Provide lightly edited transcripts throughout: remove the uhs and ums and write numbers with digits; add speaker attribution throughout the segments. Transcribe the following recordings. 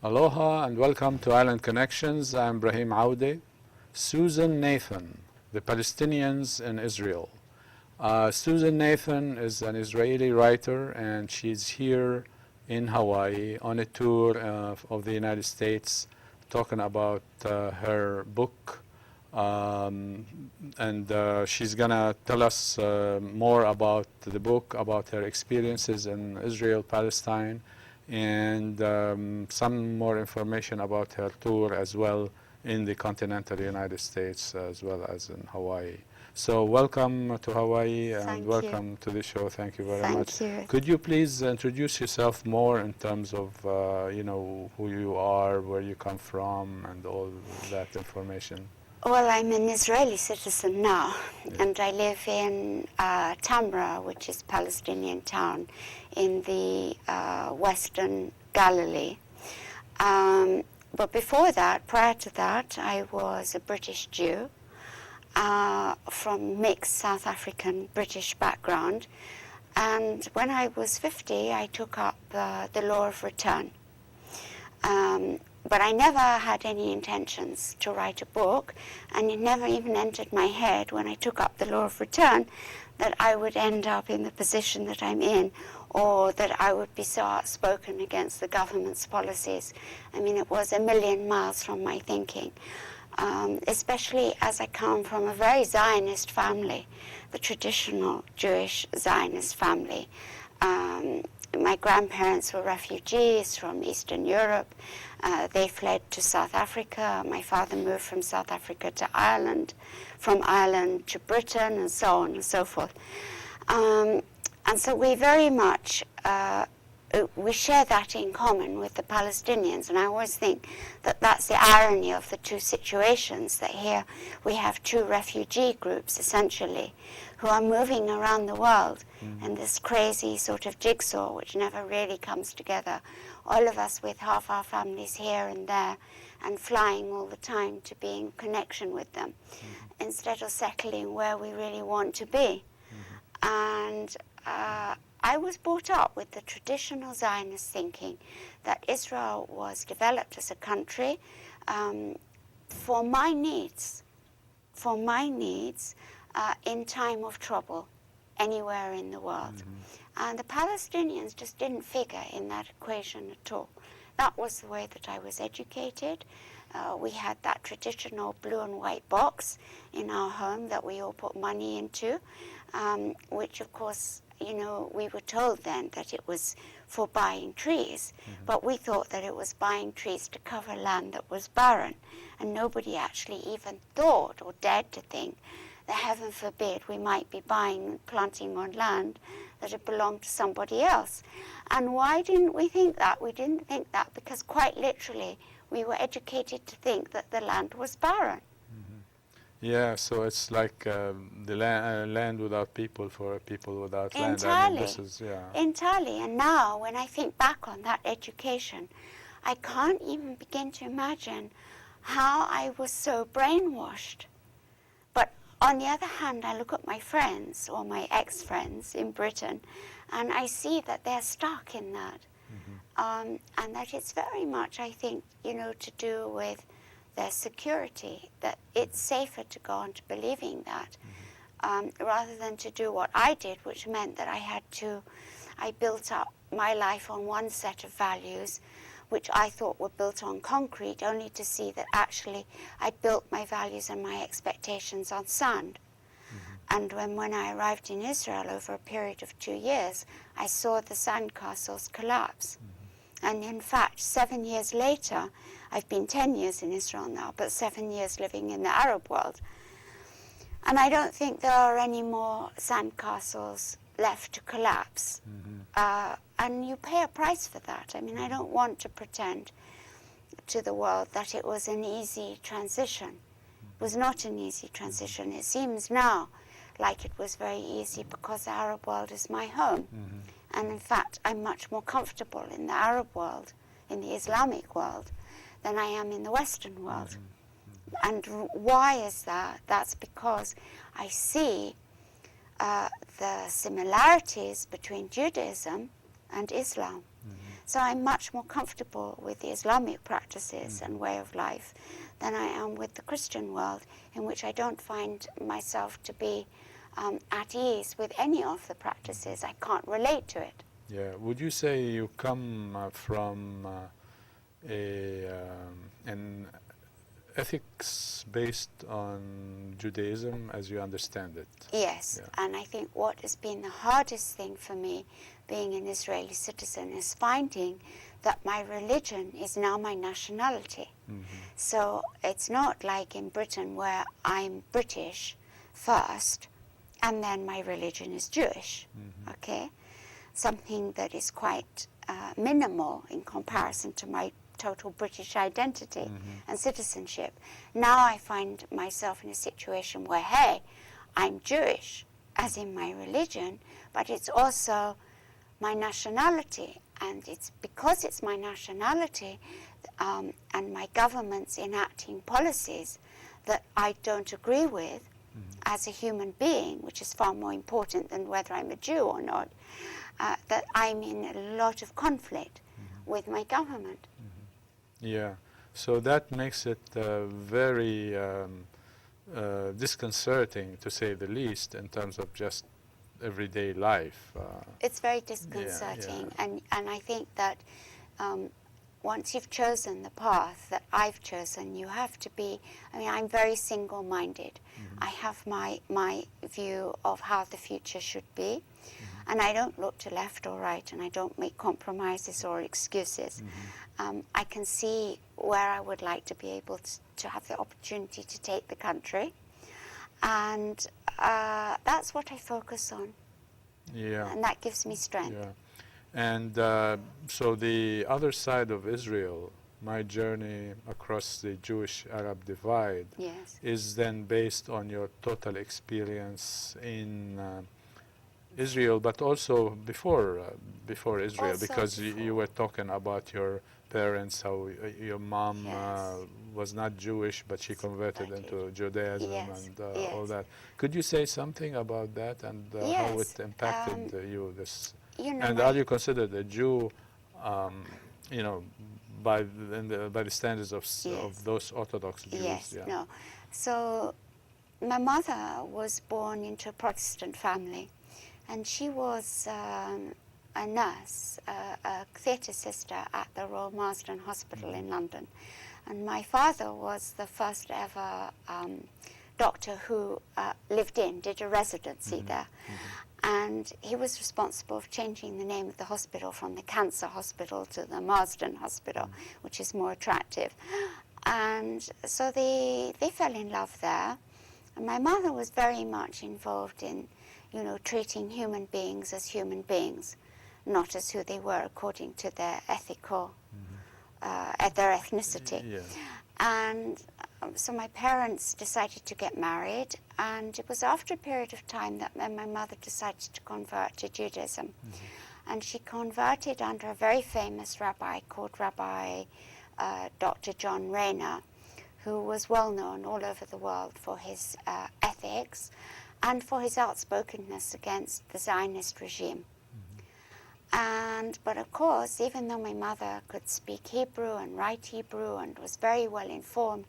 Speaker 1: Aloha and welcome to Island Connections. I'm Ibrahim Aoude. Susan Nathan, the Palestinians in Israel. Susan Nathan is an Israeli writer, and she's here in Hawaii on a tour of the United States, talking about her book. She's gonna tell us more about the book, about her experiences in Israel, Palestine, and some more information about her tour as well in the continental United States as well as in Hawaii. So welcome to Hawaii and welcome to the show. Thank you very much.
Speaker 2: Thank you.
Speaker 1: Could you please introduce yourself more in terms of who you are, where you come from, and all that information?
Speaker 2: Well, I'm an Israeli citizen now, and I live in Tamra, which is a Palestinian town in the Western Galilee. But before that, prior to that, I was a British Jew from mixed South African British background. And when I was 50, I took up the law of return. But I never had any intentions to write a book, and it never even entered my head when I took up the law of return that I would end up in the position that I'm in, or that I would be so outspoken against the government's policies. I mean, it was a million miles from my thinking, especially as I come from a very Zionist family, the traditional Jewish Zionist family. My grandparents were refugees from Eastern Europe. They fled to South Africa. My father moved from South Africa to Ireland, from Ireland to Britain, and so on and so forth. And so we very much, we share that in common with the Palestinians. And I always think that that's the irony of the two situations, that here we have two refugee groups, essentially, who are moving around the world in this crazy sort of jigsaw which never really comes together. All of us with half our families here and there, and flying all the time to be in connection with them, instead of settling where we really want to be. And I was brought up with the traditional Zionist thinking that Israel was developed as a country for my needs, in time of trouble anywhere in the world. And the Palestinians just didn't figure in that equation at all. That was the way that I was educated. We had that traditional blue and white box in our home that we all put money into, which of course, we were told then that it was for buying trees, but we thought that it was buying trees to cover land that was barren, and nobody actually even thought or dared to think that, heaven forbid, we might be buying and planting on land that had belonged to somebody else. And why didn't we think that? We didn't think that because quite literally we were educated to think that the land was barren.
Speaker 1: Yeah, so it's like the land without people for people without land.
Speaker 2: Entirely.
Speaker 1: I mean, this is,
Speaker 2: Entirely. And now, when I think back on that education, I can't even begin to imagine how I was so brainwashed. But on the other hand, I look at my friends or my ex-friends in Britain, and I see that they're stuck in that. And that it's very much, I think, to do with their security, that it's safer to go on to believing that, rather than to do what I did, which meant that I built up my life on one set of values, which I thought were built on concrete, only to see that actually I built my values and my expectations on sand. And when I arrived in Israel over a period of 2 years, I saw the sandcastles collapse. And in fact, 7 years later, I've been 10 years in Israel now, but 7 years living in the Arab world. And I don't think there are any more sandcastles left to collapse. And you pay a price for that. I mean, I don't want to pretend to the world that it was an easy transition. It was not an easy transition. It seems now like it was very easy because the Arab world is my home. And in fact, I'm much more comfortable in the Arab world, in the Islamic world, than I am in the Western world. And why is that? That's because I see the similarities between Judaism and Islam. So I'm much more comfortable with the Islamic practices and way of life than I am with the Christian world, in which I don't find myself to be at ease with any of the practices. I can't relate to it.
Speaker 1: Yeah. Would you say you come from an ethics based on Judaism as you understand it?
Speaker 2: Yes,
Speaker 1: Yeah.
Speaker 2: and I think what has been the hardest thing for me being an Israeli citizen is finding that my religion is now my nationality. So it's not like in Britain where I'm British first and then my religion is Jewish, okay? Something that is quite minimal in comparison to my total British identity and citizenship. Now I find myself in a situation where, hey, I'm Jewish, as in my religion, but it's also my nationality. And it's because it's my nationality and my government's enacting policies that I don't agree with as a human being, which is far more important than whether I'm a Jew or not, that I'm in a lot of conflict with my government.
Speaker 1: Yeah. So that makes it very disconcerting, to say the least, in terms of just everyday life.
Speaker 2: It's very disconcerting, and I think that once you've chosen the path that I've chosen, you have to be, I mean, I'm very single-minded. I have my view of how the future should be, and I don't look to left or right, and I don't make compromises or excuses. I can see where I would like to be able to have the opportunity to take the country, and that's what I focus on.
Speaker 1: Yeah.
Speaker 2: And that gives me strength.
Speaker 1: Yeah. And so the other side of Israel, my journey across the Jewish-Arab divide,
Speaker 2: Yes.
Speaker 1: is then based on your total experience in Israel, but also before Israel,
Speaker 2: Also
Speaker 1: because you
Speaker 2: before.
Speaker 1: were talking about your parents, how your mom
Speaker 2: Yes.
Speaker 1: was not Jewish, but she converted into Judaism
Speaker 2: Yes.
Speaker 1: and
Speaker 2: Yes.
Speaker 1: all that. Could you say something about that and how
Speaker 2: Yes.
Speaker 1: it impacted you? This,
Speaker 2: You know,
Speaker 1: and are you considered a Jew? You know, by the standards of
Speaker 2: Yes.
Speaker 1: those Orthodox Jews.
Speaker 2: Yes,
Speaker 1: Yeah.
Speaker 2: no. So my mother was born into a Protestant family, and she was a nurse, a theatre sister at the Royal Marsden Hospital in London. And my father was the first ever doctor who did a residency there. And he was responsible for changing the name of the hospital from the Cancer Hospital to the Marsden Hospital, which is more attractive. And so they fell in love there. And my mother was very much involved in, you know, treating human beings as human beings, not as who they were according to their ethical, their ethnicity.
Speaker 1: Yeah.
Speaker 2: And so my parents decided to get married, and it was after a period of time that my mother decided to convert to Judaism. And she converted under a very famous rabbi called Rabbi Dr. John Rayner, who was well known all over the world for his ethics and for his outspokenness against the Zionist regime. But of course, even though my mother could speak Hebrew and write Hebrew and was very well informed,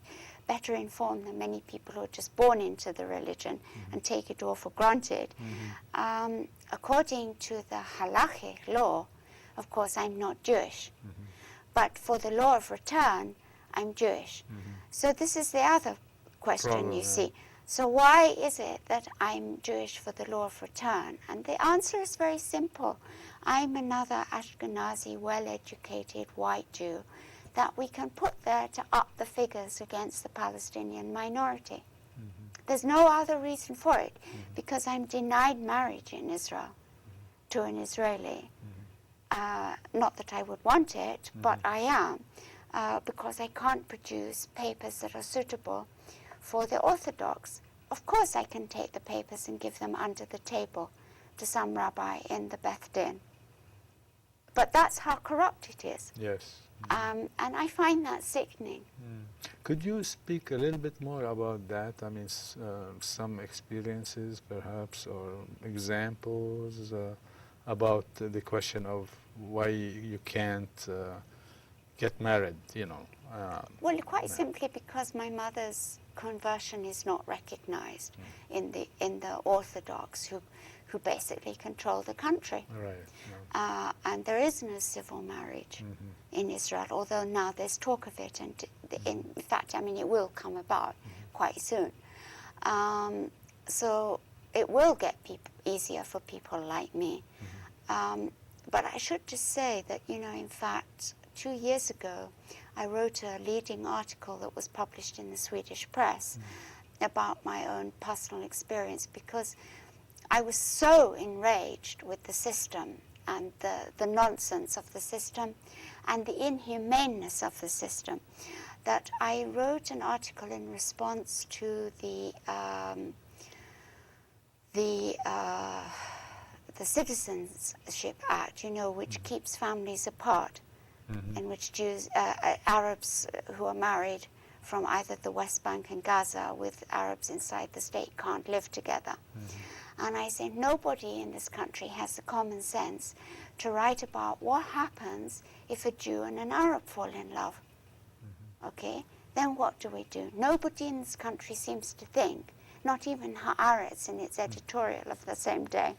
Speaker 2: better informed than many people who are just born into the religion and take it all for granted, according to the halachic law, of course, I'm not Jewish. But for the law of return, I'm Jewish. So this is the other question,
Speaker 1: Problem,
Speaker 2: you
Speaker 1: yeah.
Speaker 2: see. So why is it that I'm Jewish for the law of return? And the answer is very simple. I'm another Ashkenazi, well-educated white Jew that we can put there to up the figures against the Palestinian minority. There's no other reason for it, because I'm denied marriage in Israel to an Israeli. Not that I would want it, but I am, because I can't produce papers that are suitable for the Orthodox. Of course I can take the papers and give them under the table to some rabbi in the Beth Din. But that's how corrupt it is.
Speaker 1: Yes.
Speaker 2: And I find that sickening.
Speaker 1: Could you speak a little bit more about that? I mean, some experiences perhaps, or examples about the question of why you can't get married, you know.
Speaker 2: Well, quite simply because my mother's conversion is not recognized in the Orthodox, who basically control the country.
Speaker 1: Right.
Speaker 2: And there is no civil marriage in Israel, although now there's talk of it, and in fact, I mean, it will come about quite soon. So it will get easier for people like me. But I should just say that, you know, in fact, 2 years ago, I wrote a leading article that was published in the Swedish press about my own personal experience, because I was so enraged with the system and the nonsense of the system and the inhumaneness of the system that I wrote an article in response to the Citizenship Act, you know, which keeps families apart, in which Jews, Arabs who are married from either the West Bank and Gaza with Arabs inside the state can't live together. And I said, nobody in this country has the common sense to write about what happens if a Jew and an Arab fall in love. Okay? Then what do we do? Nobody in this country seems to think, not even Haaretz in its editorial of the same day,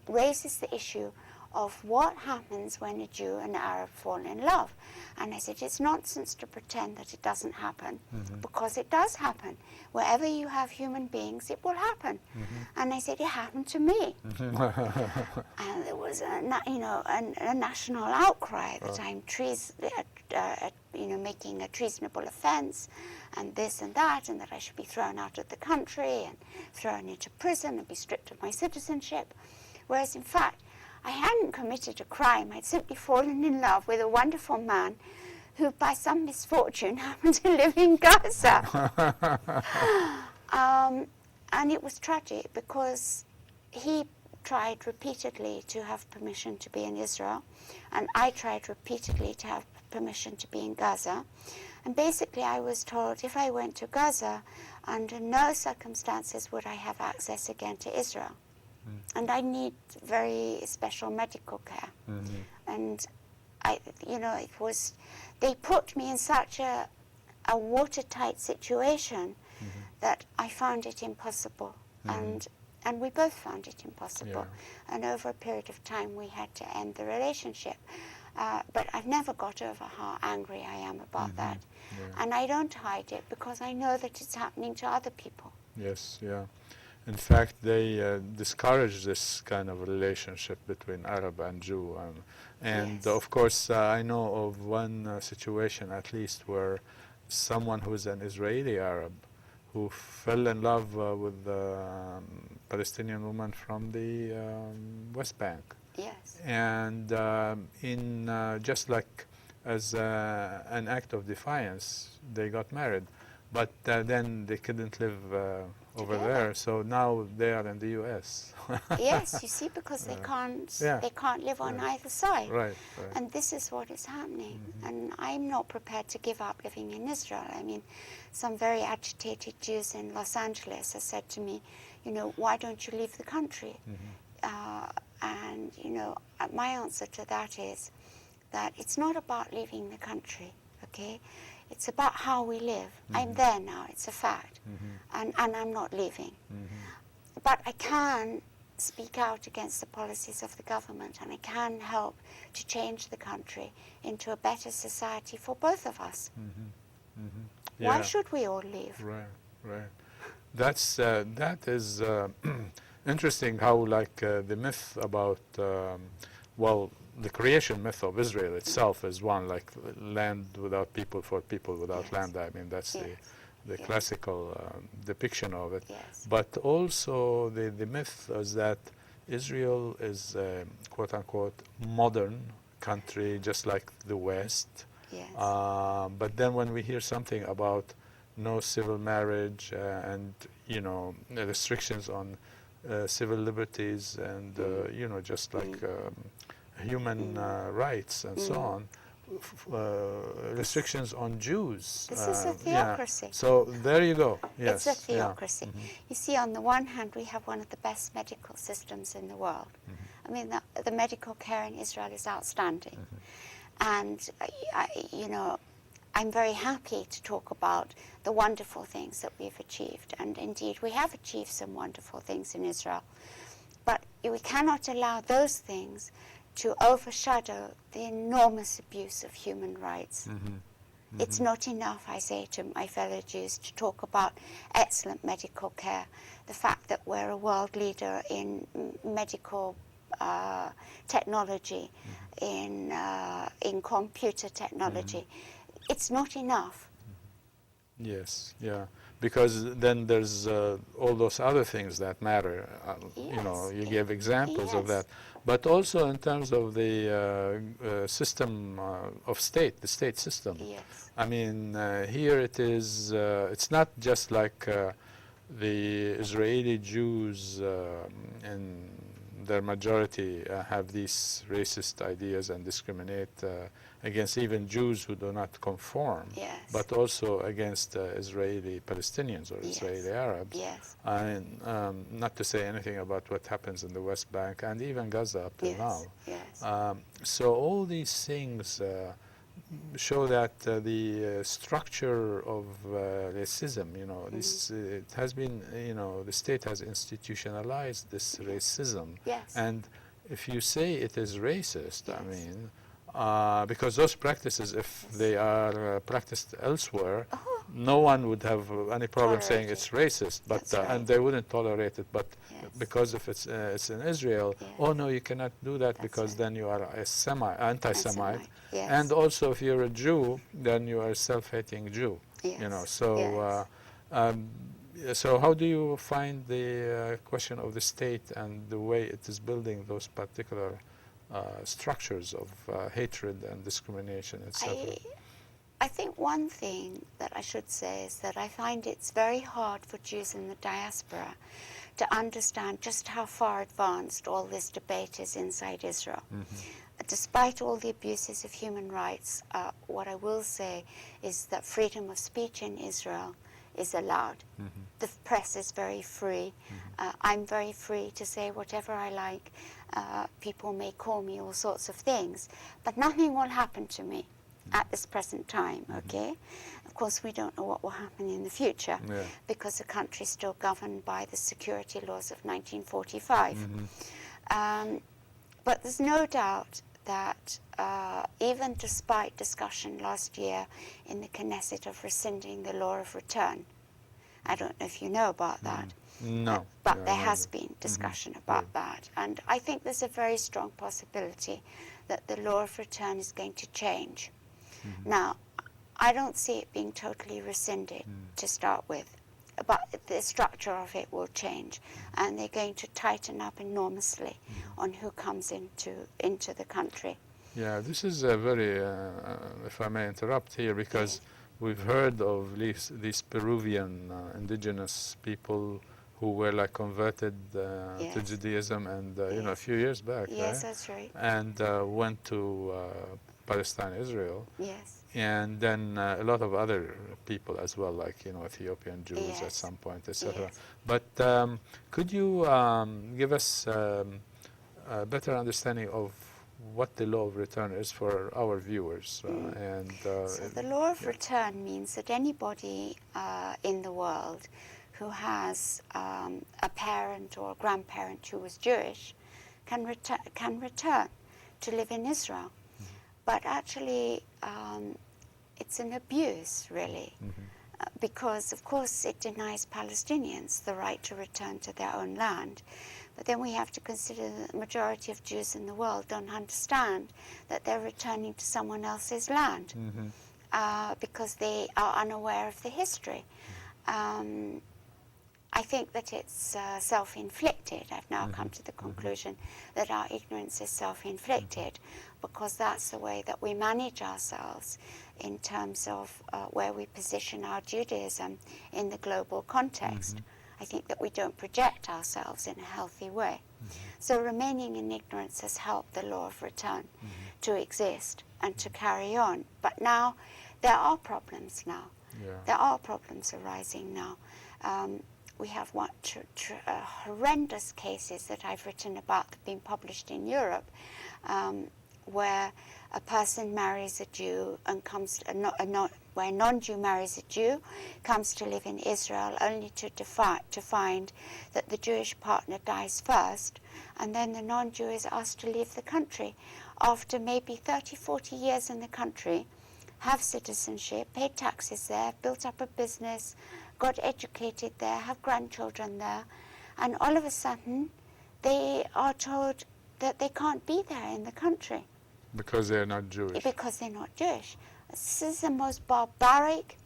Speaker 2: raises the issue of what happens when a Jew and an Arab fall in love. And I said, it's nonsense to pretend that it doesn't happen, because it does happen. Wherever you have human beings, it will happen. And I said, it happened to me. And there was a national outcry that I'm making a treasonable offense, and this and that, and that I should be thrown out of the country and thrown into prison and be stripped of my citizenship. Whereas in fact, I hadn't committed a crime. I'd simply fallen in love with a wonderful man who, by some misfortune, happened to live in Gaza. And it was tragic because he tried repeatedly to have permission to be in Israel, and I tried repeatedly to have permission to be in Gaza. And basically I was told if I went to Gaza, under no circumstances would I have access again to Israel. And I need very special medical care. And they put me in such a watertight situation that I found it impossible. And we both found it impossible. And over a period of time, we had to end the relationship. But I've never got over how angry I am about that. And I don't hide it because I know that it's happening to other people.
Speaker 1: Yes, yeah. In fact, they discourage this kind of relationship between Arab and Jew. And of course, I know of one situation at least where someone who's an Israeli Arab who fell in love with a Palestinian woman from the West Bank.
Speaker 2: Yes.
Speaker 1: And just like as an act of defiance, they got married. But then they couldn't live over there, so now they are in the U.S.
Speaker 2: Yes, you see, because they can't live on either side.
Speaker 1: Right.
Speaker 2: And this is what is happening. And I'm not prepared to give up living in Israel. I mean, some very agitated Jews in Los Angeles have said to me, you know, why don't you leave the country? And, you know, my answer to that is that it's not about leaving the country, okay? It's about how we live. I'm there now, it's a fact. And I'm not leaving. But I can speak out against the policies of the government, and I can help to change the country into a better society for both of us. Why should we all leave?
Speaker 1: Right. That is interesting how, like, the myth about, the creation myth of Israel itself is one, like land without people for people without land. I mean, that's the classical depiction of it. But also the myth is that Israel is a quote-unquote modern country, just like the West. But then when we hear something about no civil marriage and, you know, restrictions on civil liberties and, you know, just like human rights and so on, restrictions on Jews.
Speaker 2: This is a theocracy.
Speaker 1: So there you go. Yes.
Speaker 2: It's a theocracy. You see, on the one hand, we have one of the best medical systems in the world. I mean, the medical care in Israel is outstanding. And, you know, I'm very happy to talk about the wonderful things that we've achieved. And indeed, we have achieved some wonderful things in Israel. But we cannot allow those things to overshadow the enormous abuse of human rights. It's not enough, I say to my fellow Jews, to talk about excellent medical care. The fact that we're a world leader in medical technology, in computer technology. It's not enough.
Speaker 1: Yes, yeah, because then there's all those other things that matter. You know, you gave examples of that, but also in terms of the system of state, the state system.
Speaker 2: Yes.
Speaker 1: I mean, here it is. It's not just like the Israeli Jews in their majority have these racist ideas and discriminate against even Jews who do not conform, but also against Israeli Palestinians or Israeli Arabs. And not to say anything about what happens in the West Bank and even Gaza up till now. So all these things show that the structure of racism, you know, this it has been, you know, the state has institutionalized this racism. And if you say it is racist, I mean, because those practices, if they are practiced elsewhere, no one would have any problem saying it's racist, but and they wouldn't tolerate it. But because if it's in Israel, oh no, you cannot do that because then you are a anti-Semite, and also if you're a Jew, then you are a self-hating Jew. You know, so so how do you find the question of the state and the way it is building those particular structures of hatred and discrimination, etc.?
Speaker 2: I think one thing that I should say is that I find it's very hard for Jews in the diaspora to understand just how far advanced all this debate is inside Israel. Despite all the abuses of human rights, what I will say is that freedom of speech in Israel is allowed. The press is very free. I'm very free to say whatever I like. People may call me all sorts of things, but nothing will happen to me at this present time, okay? Of course, we don't know what will happen in the future because the country is still governed by the security laws of 1945. But there's no doubt that even despite discussion last year in the Knesset of rescinding the law of return, I don't know if you know about that.
Speaker 1: No.
Speaker 2: But there has been discussion about that. And I think there's a very strong possibility that the law of return is going to change. Now, I don't see it being totally rescinded to start with, but the structure of it will change, and they're going to tighten up enormously on who comes into the country.
Speaker 1: Yeah, this is a very, if I may interrupt here, because we've heard of these Peruvian indigenous people who were like converted to Judaism, and you know, a few years back,
Speaker 2: Yes, that's right.
Speaker 1: And went to Palestine, Israel.
Speaker 2: Yes.
Speaker 1: And then a lot of other people as well, like, you know, Ethiopian Jews at some point, etc. But could you give us a better understanding of what the law of return is for our viewers?
Speaker 2: So the law of return means that anybody in the world who has a parent or a grandparent who was Jewish can return to live in Israel. But actually, it's an abuse, really, because, of course, it denies Palestinians the right to return to their own land. But then we have to consider that the majority of Jews in the world don't understand that they're returning to someone else's land because they are unaware of the history. I think that it's self-inflicted. I've now come to the conclusion that our ignorance is self-inflicted because that's the way that we manage ourselves in terms of where we position our Judaism in the global context. I think that we don't project ourselves in a healthy way. So remaining in ignorance has helped the law of return to exist and to carry on. But now there are problems now. There are problems arising now. we have horrendous cases that I've written about that have been published in Europe, where a person marries a Jew and where a non-Jew marries a Jew, comes to live in Israel, only to find that the Jewish partner dies first, and then the non-Jew is asked to leave the country after maybe 30, 40 years in the country, have citizenship, paid taxes there, built up a business, got educated there, have grandchildren there, and all of a sudden they are told that they can't be there in the country.
Speaker 1: Because they're not Jewish.
Speaker 2: Because they're not Jewish. This is the most barbaric,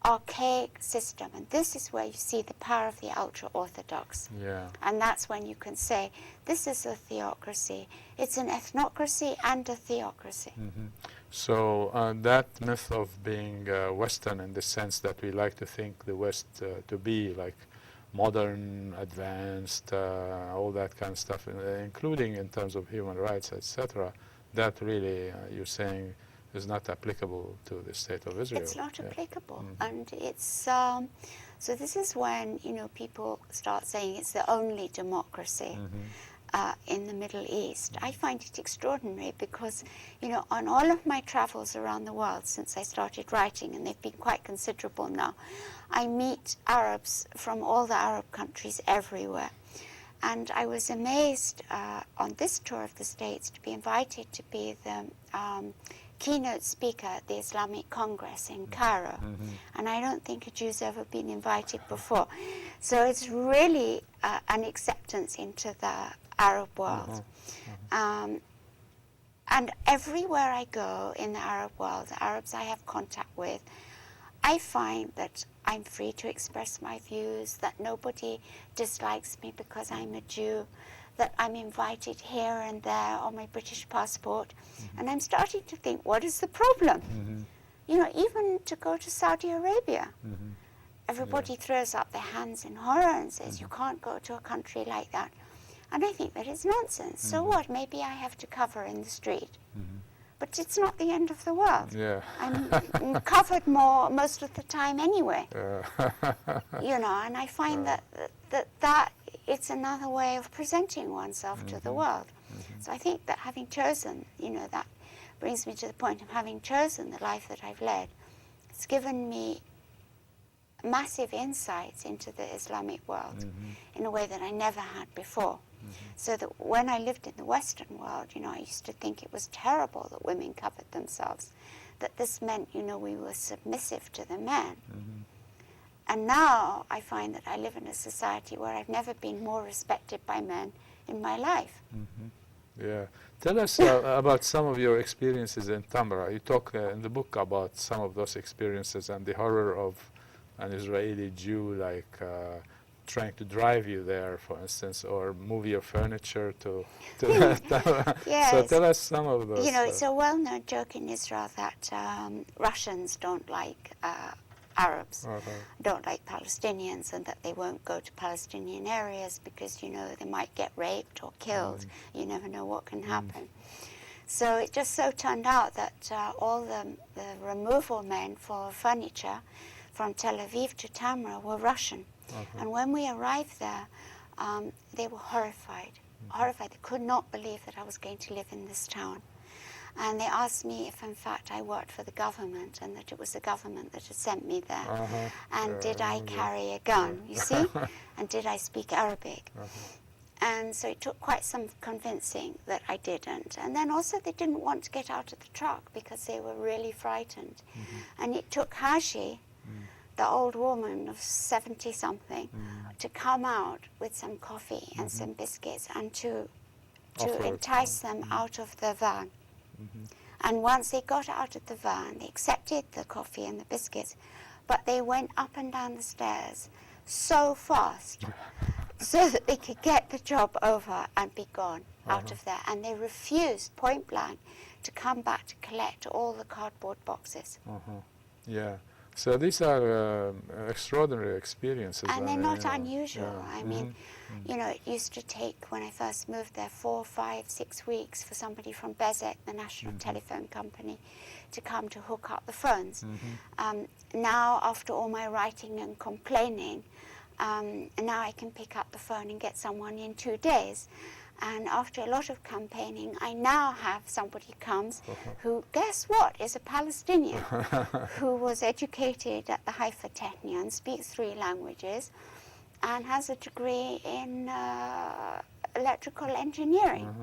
Speaker 2: archaic system, and this is where you see the power of the ultra-Orthodox.
Speaker 1: Yeah.
Speaker 2: And that's when you can say, this is a theocracy. It's an ethnocracy and a theocracy.
Speaker 1: Mm-hmm. So that myth of being Western, in the sense that we like to think the West to be like modern, advanced, all that kind of stuff, including in terms of human rights, etc., that really, you're saying, is not applicable to the state of Israel.
Speaker 2: It's not applicable. And it's, so this is when, people start saying it's the only democracy in the Middle East. I find it extraordinary because, on all of my travels around the world since I started writing, and they've been quite considerable now, I meet Arabs from all the Arab countries everywhere. And I was amazed on this tour of the States to be invited to be the keynote speaker at the Islamic Congress in Cairo. And I don't think a Jew's ever been invited before. So it's really an acceptance into the Arab world. And everywhere I go in the Arab world, the Arabs I have contact with, I find that I'm free to express my views, that nobody dislikes me because I'm a Jew, that I'm invited here and there on my British passport. And I'm starting to think, what is the problem? Even to go to Saudi Arabia, everybody throws up their hands in horror and says, you can't go to a country like that. And I think that is nonsense. So what? Maybe I have to cover in the street. But it's not the end of the world.
Speaker 1: Yeah.
Speaker 2: I'm covered most of the time anyway. And I find that it's another way of presenting oneself to the world. So I think that having chosen, that brings me to the point of having chosen the life that I've led, it's given me massive insights into the Islamic world in a way that I never had before. So that when I lived in the Western world, I used to think it was terrible that women covered themselves, that this meant, we were submissive to the men. And now I find that I live in a society where I've never been more respected by men in my life.
Speaker 1: Yeah. Tell us about some of your experiences in Tamra. You talk in the book about some of those experiences and the horror of an Israeli Jew, trying to drive you there, for instance, or move your furniture to
Speaker 2: Yes.
Speaker 1: So tell us some of those.
Speaker 2: It's a well-known joke in Israel that Russians don't like Arabs, don't like Palestinians, and that they won't go to Palestinian areas because, they might get raped or killed. You never know what can happen. So it just so turned out that all the removal men for furniture from Tel Aviv to Tamra were Russian. And when we arrived there, they were horrified. They could not believe that I was going to live in this town. And they asked me if, in fact, I worked for the government and that it was the government that had sent me there. And did I carry a gun, you see? And did I speak Arabic? And so it took quite some convincing that I didn't. And then also they didn't want to get out of the truck because they were really frightened. And it took Haji, the old woman of 70-something, to come out with some coffee and some biscuits and to entice them out of the van. And once they got out of the van, they accepted the coffee and the biscuits, but they went up and down the stairs so fast so that they could get the job over and be gone out of there. And they refused point blank to come back to collect all the cardboard boxes.
Speaker 1: Yeah. So these are extraordinary experiences.
Speaker 2: And they're not unusual. I mean, it used to take, when I first moved there, 4, 5, 6 weeks for somebody from Bezek, the national telephone company, to come to hook up the phones. Now, after all my writing and complaining, And now I can pick up the phone and get someone in 2 days. And after a lot of campaigning, I now have somebody comes who, guess what, is a Palestinian who was educated at the Haifa Technion, speaks 3 languages, and has a degree in electrical engineering.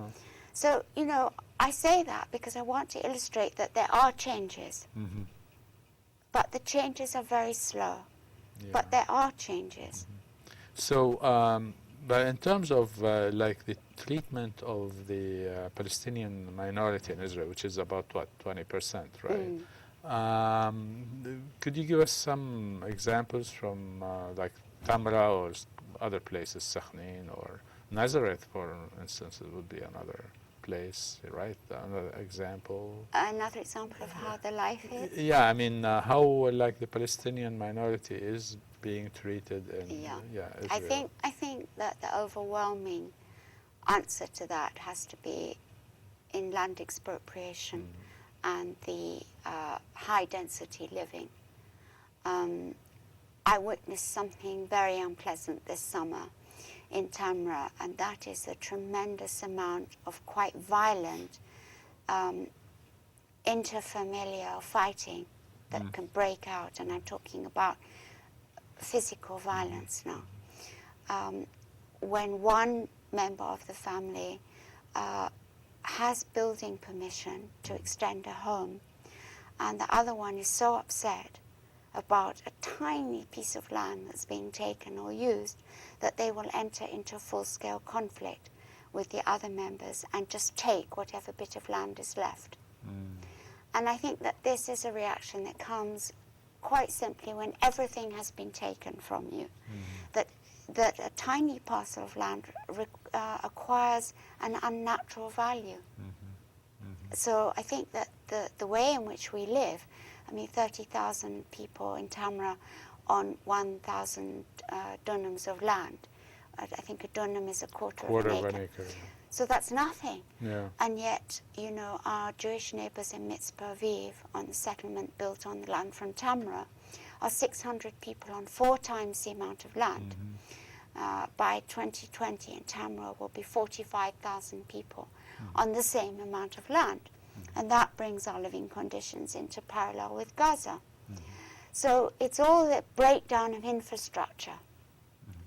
Speaker 2: So, you know, I say that because I want to illustrate that there are changes. But the changes are very slow. But there are changes.
Speaker 1: So, but in terms of like the treatment of the Palestinian minority in Israel, which is about what, 20%, right? Could you give us some examples from like Tamra or other places, Sakhnin or Nazareth, for instance, it would be another place, right? Another example.
Speaker 2: Another example of how the life is?
Speaker 1: Yeah, I mean, how like the Palestinian minority is being treated in Israel.
Speaker 2: I think that the overwhelming answer to that has to be in land expropriation and the high density living. I witnessed something very unpleasant this summer in Tamra, and that is a tremendous amount of quite violent interfamilial fighting that can break out, and I'm talking about physical violence now. When one member of the family has building permission to extend a home, and the other one is so upset about a tiny piece of land that's being taken or used that they will enter into full-scale conflict with the other members and just take whatever bit of land is left. And I think that this is a reaction that comes quite simply when everything has been taken from you, that a tiny parcel of land acquires an unnatural value. So I think that the way in which we live, I mean, 30,000 people in Tamra on 1,000 dunams of land. I think a dunam is a quarter of an acre. So that's nothing. And yet, you know, our Jewish neighbors in Mitzpah Aviv, on the settlement built on the land from Tamra, are 600 people on 4 times the amount of land. By 2020 in Tamra will be 45,000 people on the same amount of land. And that brings our living conditions into parallel with Gaza. So it's all the breakdown of infrastructure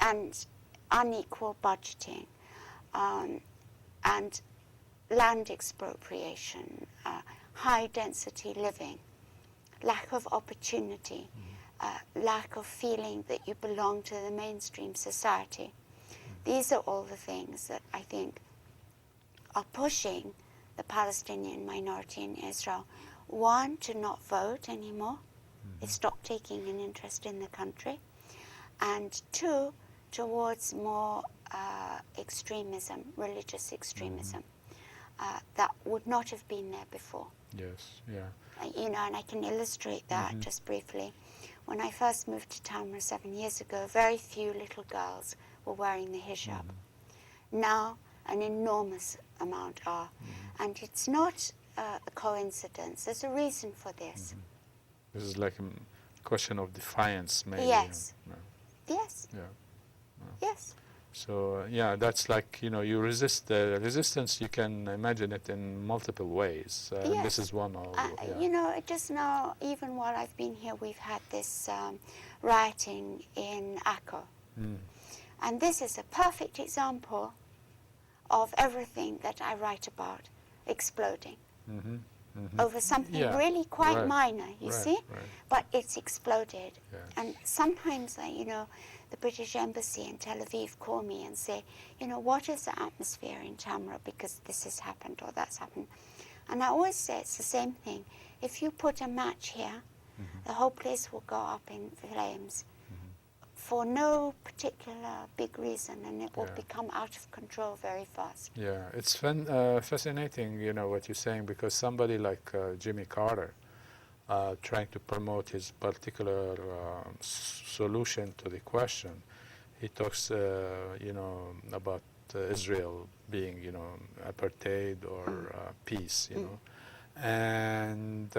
Speaker 2: and unequal budgeting and land expropriation, high density living, lack of opportunity, lack of feeling that you belong to the mainstream society. These are all the things that I think are pushing the Palestinian minority in Israel, 1, to not vote anymore. They stopped taking an interest in the country. And 2, towards more extremism, religious extremism, that would not have been there before. You know, and I can illustrate that just briefly. When I first moved to Tamra 7 years ago, very few little girls were wearing the hijab. Now, an enormous amount are. And it's not a coincidence. There's a reason for this.
Speaker 1: This is like a question of defiance, maybe.
Speaker 2: Yes. Yes. Yes.
Speaker 1: So, yeah, that's like, you know, you resist the resistance, you can imagine it in multiple ways.
Speaker 2: Yes.
Speaker 1: This is one of,
Speaker 2: You know, just now, even while I've been here, we've had this rioting in Akko. And this is a perfect example of everything that I write about exploding over something really quite minor, you see? But it's exploded. And sometimes, you know, the British Embassy in Tel Aviv call me and say, you know, what is the atmosphere in Tamra because this has happened or that's happened? And I always say it's the same thing. If you put a match here, the whole place will go up in flames for no particular big reason, and it will become out of control very fast.
Speaker 1: Yeah, it's fascinating, you know, what you're saying, because somebody like Jimmy Carter, trying to promote his particular solution to the question, he talks, you know, about Israel being, you know, apartheid or peace, you know. And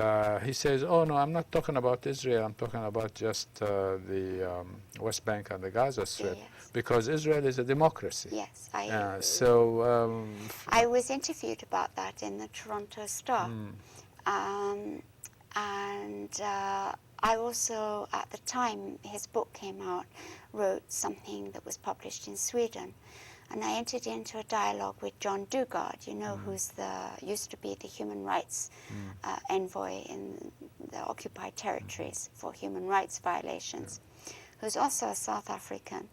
Speaker 1: he says, oh no, I'm not talking about Israel, I'm talking about just the West Bank and the Gaza Strip,
Speaker 2: Yes.
Speaker 1: because Israel is a democracy.
Speaker 2: Yes, I was interviewed about that in the Toronto Star. And I also, at the time his book came out, wrote something that was published in Sweden. And I entered into a dialogue with John Dugard, you know, who's used to be the human rights envoy in the occupied territories for human rights violations, who's also a South African.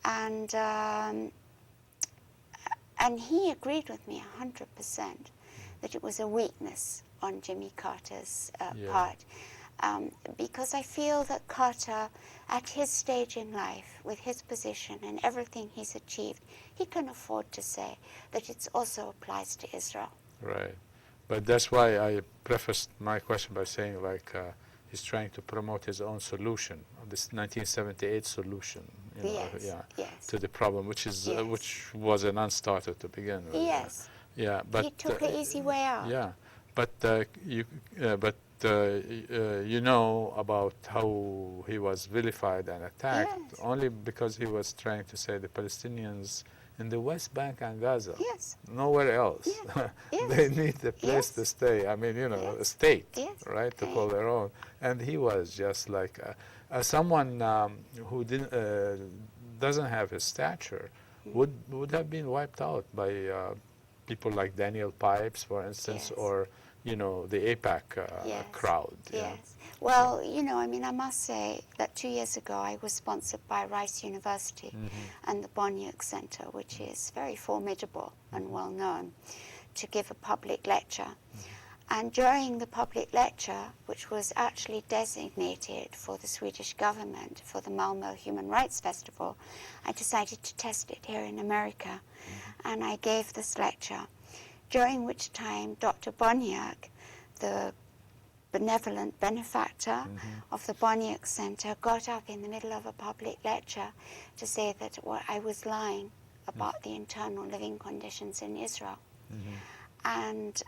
Speaker 2: And he agreed with me 100% that it was a weakness on Jimmy Carter's part. Because I feel that Carter, at his stage in life, with his position and everything he's achieved, he can afford to say that it also applies to Israel.
Speaker 1: Right. But that's why I prefaced my question by saying, like, he's trying to promote his own solution, this 1978 solution, you know,
Speaker 2: Yes.
Speaker 1: to the problem, which is which was a non-starter to begin with.
Speaker 2: Yes.
Speaker 1: Yeah, but
Speaker 2: He took the easy way out.
Speaker 1: Yeah, but you know about how he was vilified and attacked only because he was trying to say the Palestinians in the West Bank and Gaza, nowhere else. They need a place to stay. I mean, you know, a state, right, to call their own. And he was just like someone who doesn't have his stature would have been wiped out by people like Daniel Pipes, for instance, or, you know, the AIPAC crowd.
Speaker 2: Yes. Well, you know, I mean, I must say that 2 years ago I was sponsored by Rice University and the Boniuk Center, which is very formidable and well known, to give a public lecture. And during the public lecture, which was actually designated for the Swedish government for the Malmö Human Rights Festival, I decided to test it here in America. And I gave this lecture, during which time Dr. Boniuk, the benevolent benefactor of the Boniuk Center, got up in the middle of a public lecture to say that I was lying about the internal living conditions in Israel. And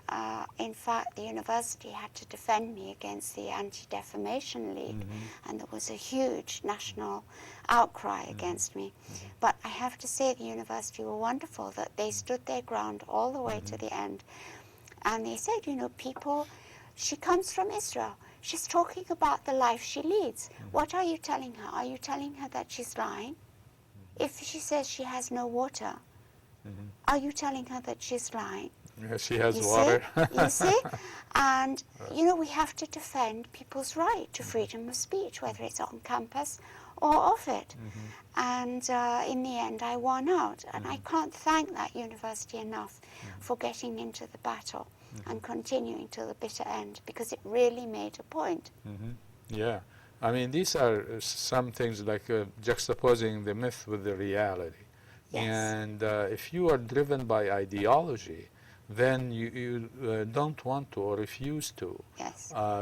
Speaker 2: in fact, the university had to defend me against the Anti-Defamation League, and there was a huge national outcry against me. But I have to say the university were wonderful, that they stood their ground all the way to the end. And they said, you know, people, she comes from Israel. She's talking about the life she leads. What are you telling her? Are you telling her that she's lying? If she says she has no water, are you telling her that she's lying?
Speaker 1: Yeah, she has water.
Speaker 2: You see? And, you know, we have to defend people's right to freedom of speech, whether it's on campus or off it. And in the end, I won out. And I can't thank that university enough for getting into the battle and continuing till the bitter end, because it really made a point.
Speaker 1: Yeah. I mean, these are some things like juxtaposing the myth with the reality. And if you are driven by ideology, then you don't want to or refuse to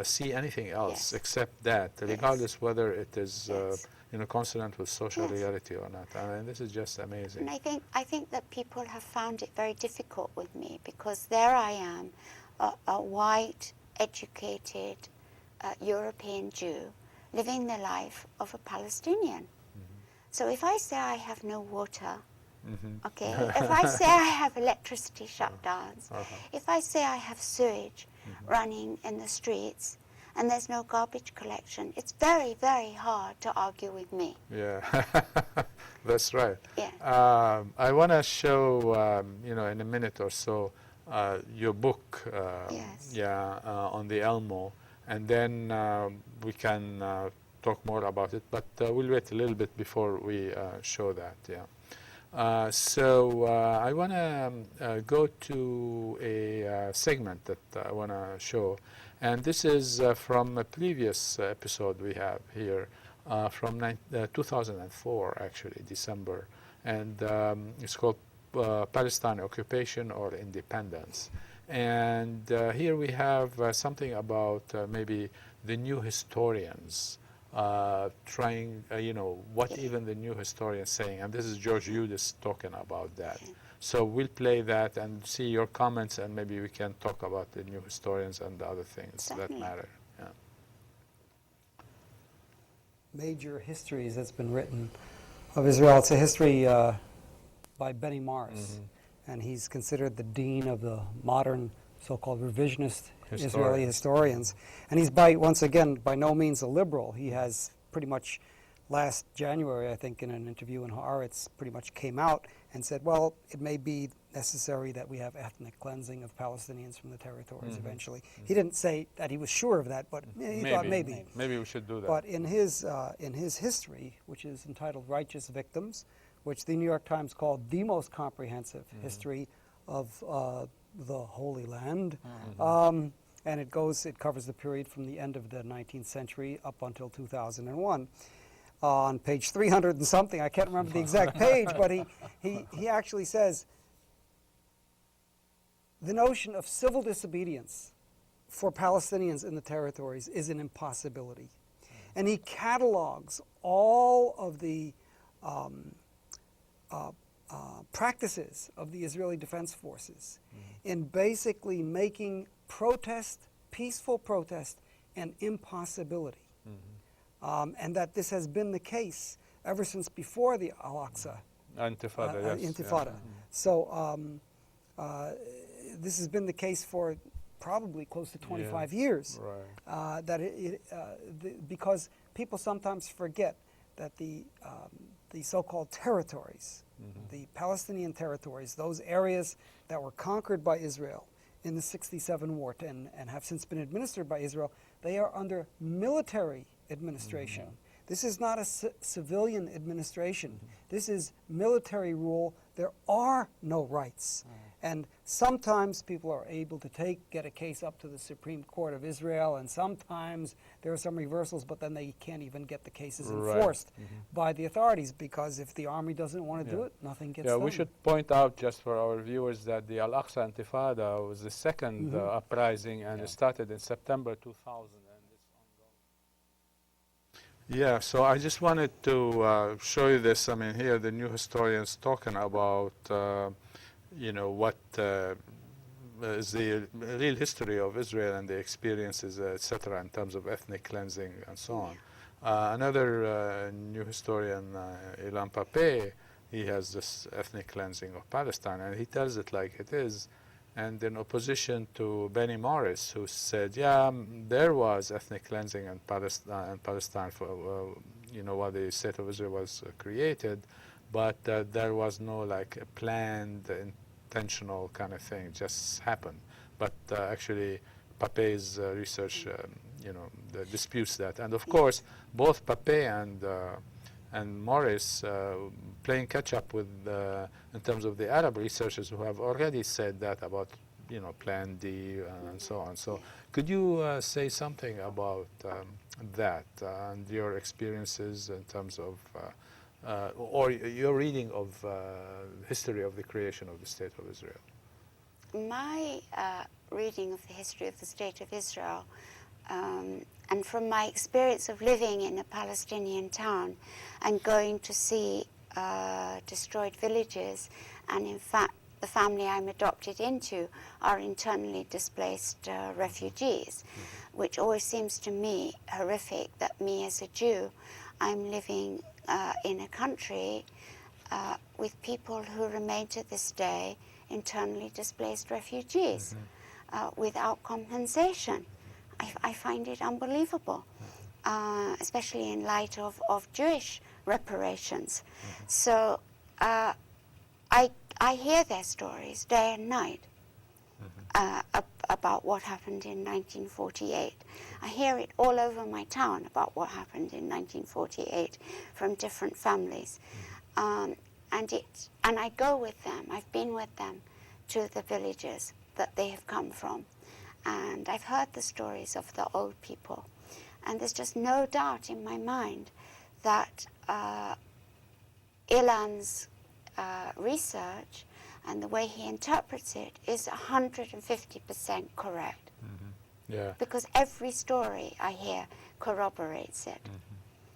Speaker 1: see anything else except that, regardless whether it is you know, consonant with social reality or not. I mean, this is just amazing.
Speaker 2: And I think that people have found it very difficult with me, because there I am, a white, educated European Jew, living the life of a Palestinian. So if I say I have no water, okay, if I say I have electricity shutdowns, if I say I have sewage running in the streets and there's no garbage collection, it's very, very hard to argue with me.
Speaker 1: Yeah, that's right.
Speaker 2: Yeah.
Speaker 1: I want to show, you know, in a minute or so, your book, on the Elmo, and then we can talk more about it, but we'll wait a little bit before we show that, so I want to go to a segment that I want to show, and this is from a previous episode we have here from 2004, actually, December, and it's called Palestine Occupation or Independence. And here we have something about maybe the new historians trying, you know, what even the new historians saying, and this is George Eudes talking about that. So we'll play that and see your comments, and maybe we can talk about the new historians and the other things that
Speaker 2: Certainly.
Speaker 1: matter. Yeah.
Speaker 3: Major histories that's been written of Israel. It's a history by Benny Morris, and he's considered the dean of the modern so-called revisionist Israeli historians. And he's once again, by no means a liberal. He has pretty much last January, I think, in an interview in Haaretz, pretty much came out and said, well, it may be necessary that we have ethnic cleansing of Palestinians from the territories eventually. He didn't say that he was sure of that, but he thought maybe.
Speaker 1: Maybe we should do that.
Speaker 3: But in his history, which is entitled Righteous Victims, which the New York Times called the most comprehensive history of the Holy Land, and it covers the period from the end of the 19th century up until 2001. On page 300 and something, I can't remember the exact page, but he actually says, the notion of civil disobedience for Palestinians in the territories is an impossibility. And he catalogs all of the practices of the Israeli Defense Forces in basically making protest, peaceful protest, an impossibility. And that this has been the case ever since before the Al-Aqsa
Speaker 1: Intifada, yes.
Speaker 3: Intifada.
Speaker 1: Yeah.
Speaker 3: So this has been the case for probably close to 25 years.
Speaker 1: Right.
Speaker 3: Because people sometimes forget that the so-called territories, the Palestinian territories, those areas that were conquered by Israel in the '67 war and have since been administered by Israel, they are under military administration. This is not a civilian administration. This is military rule. There are no rights. And sometimes people are able to get a case up to the Supreme Court of Israel, and sometimes there are some reversals, but then they can't even get the cases enforced by the authorities, because if the army doesn't want to do it, nothing gets done.
Speaker 1: We should point out, just for our viewers, that the Al-Aqsa Intifada was the second uprising, and it started in September 2000. Yeah, so I just wanted to show you this. I mean, here the new historians talking about, what is the real history of Israel and the experiences, etc., in terms of ethnic cleansing and so on. Another new historian, Ilan Pape, he has this ethnic cleansing of Palestine, and he tells it like it is. And in opposition to Benny Morris, who said, there was ethnic cleansing in Palestine for, while the state of Israel was created, but there was no like a planned, intentional kind of thing, just happened. But actually, Pape's research, disputes that. And of course, both Pape and Morris playing catch up with, in terms of the Arab researchers who have already said that about, Plan D and so on. So could you say something about that and your experiences in terms of, or your reading of history of the creation of the State of Israel?
Speaker 2: My reading of the history of the State of Israel, and from my experience of living in a Palestinian town and going to see destroyed villages, and in fact the family I'm adopted into are internally displaced refugees, which always seems to me horrific that me as a Jew, I'm living in a country with people who remain to this day internally displaced refugees without compensation. I find it unbelievable, especially in light of Jewish reparations. So I hear their stories day and night about what happened in 1948. I hear it all over my town about what happened in 1948 from different families. And I go with them. I've been with them to the villages that they have come from. And I've heard the stories of the old people. And there's just no doubt in my mind that Ilan's research and the way he interprets it is 150% correct.
Speaker 1: Yeah.
Speaker 2: Because every story I hear corroborates it.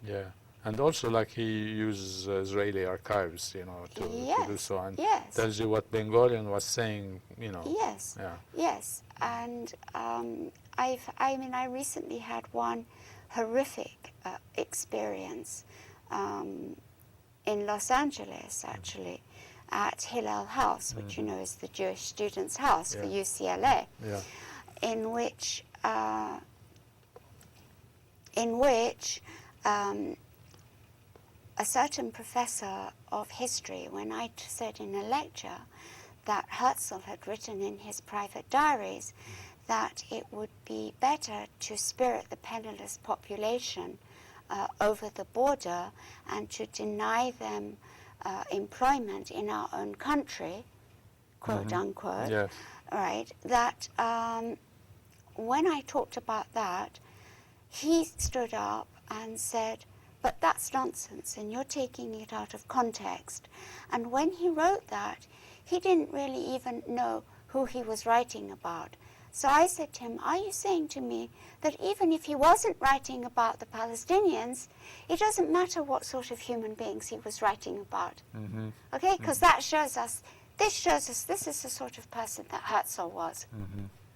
Speaker 1: Yeah. And also, like, he uses Israeli archives, you know, to do so, and
Speaker 2: yes.
Speaker 1: tells you what Bengalian was saying, you know.
Speaker 2: Yes,
Speaker 1: Yeah.
Speaker 2: yes. And I recently had one horrific experience in Los Angeles, actually, at Hillel House, which you know is the Jewish students' house for UCLA, in which a certain professor of history, when I said in a lecture that Herzl had written in his private diaries that it would be better to spirit the penniless population over the border and to deny them employment in our own country, quote unquote,
Speaker 1: Yes.
Speaker 2: right, that when I talked about that, he stood up and said, but that's nonsense and you're taking it out of context. And when he wrote that, he didn't really even know who he was writing about. So I said to him, are you saying to me that even if he wasn't writing about the Palestinians, it doesn't matter what sort of human beings he was writing about? Okay, because that shows us, this is the sort of person that Herzl was.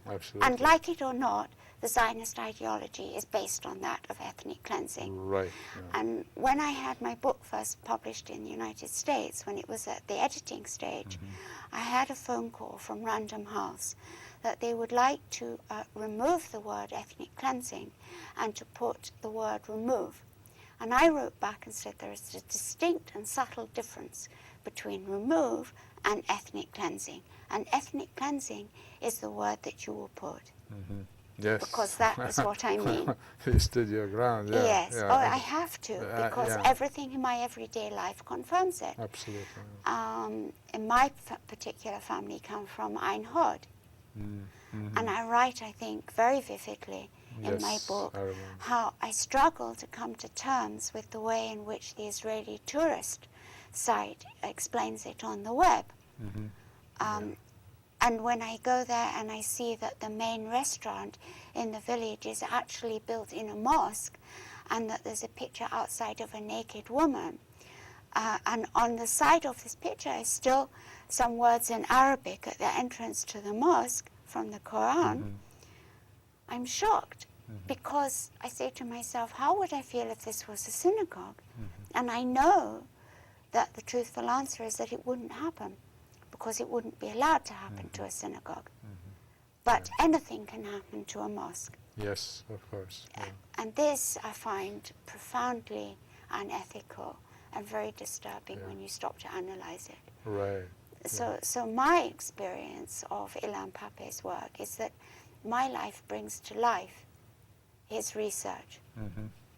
Speaker 1: Absolutely.
Speaker 2: And like it or not, the Zionist ideology is based on that of ethnic cleansing.
Speaker 1: Right. Yeah.
Speaker 2: And when I had my book first published in the United States, when it was at the editing stage, I had a phone call from Random House that they would like to remove the word ethnic cleansing and to put the word remove. And I wrote back and said there is a distinct and subtle difference between remove and ethnic cleansing. And ethnic cleansing is the word that you will put.
Speaker 1: Yes.
Speaker 2: Because that is what I mean.
Speaker 1: You stood your ground. Yeah.
Speaker 2: Yes.
Speaker 1: Yeah.
Speaker 2: Oh, I have to, because everything in my everyday life confirms it.
Speaker 1: Absolutely.
Speaker 2: In my particular family come from Ein Hod. And I write, I think, very vividly in my book how I struggle to come to terms with the way in which the Israeli tourist site explains it on the web. And when I go there and I see that the main restaurant in the village is actually built in a mosque and that there's a picture outside of a naked woman, and on the side of this picture is still some words in Arabic at the entrance to the mosque from the Quran, I'm shocked because I say to myself, how would I feel if this was a synagogue? And I know that the truthful answer is that it wouldn't happen, because it wouldn't be allowed to happen to a synagogue. But anything can happen to a mosque.
Speaker 1: Yes, of course. Yeah.
Speaker 2: And this I find profoundly unethical and very disturbing when you stop to analyze it.
Speaker 1: Right.
Speaker 2: So my experience of Ilan Pape's work is that my life brings to life his research,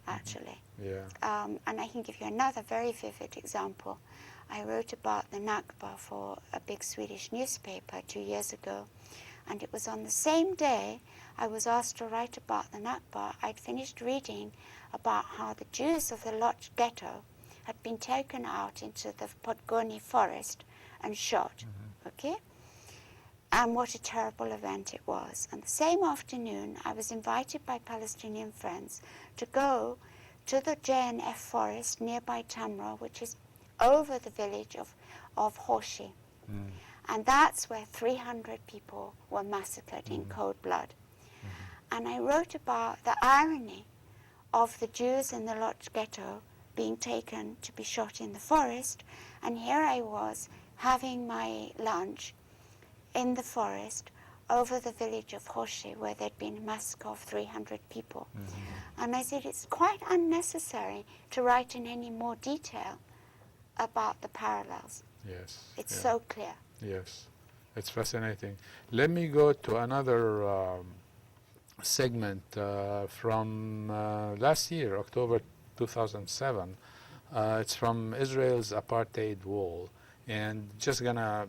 Speaker 2: actually.
Speaker 1: Yeah.
Speaker 2: And I can give you another very vivid example. I wrote about the Nakba for a big Swedish newspaper 2 years ago, and it was on the same day I was asked to write about the Nakba. I'd finished reading about how the Jews of the Lodz ghetto had been taken out into the Podgoni forest and shot, okay? And what a terrible event it was. And the same afternoon, I was invited by Palestinian friends to go to the JNF forest nearby Tamra, which is over the village of Hoshi. And that's where 300 people were massacred in cold blood. And I wrote about the irony of the Jews in the Lodz ghetto being taken to be shot in the forest, and here I was having my lunch in the forest over the village of Hoshi, where there'd been a massacre of 300 people. And I said, it's quite unnecessary to write in any more detail about the parallels.
Speaker 1: Yes.
Speaker 2: It's so clear.
Speaker 1: Yes. It's fascinating. Let me go to another segment from last year, October 2007. It's from Israel's apartheid wall. And just gonna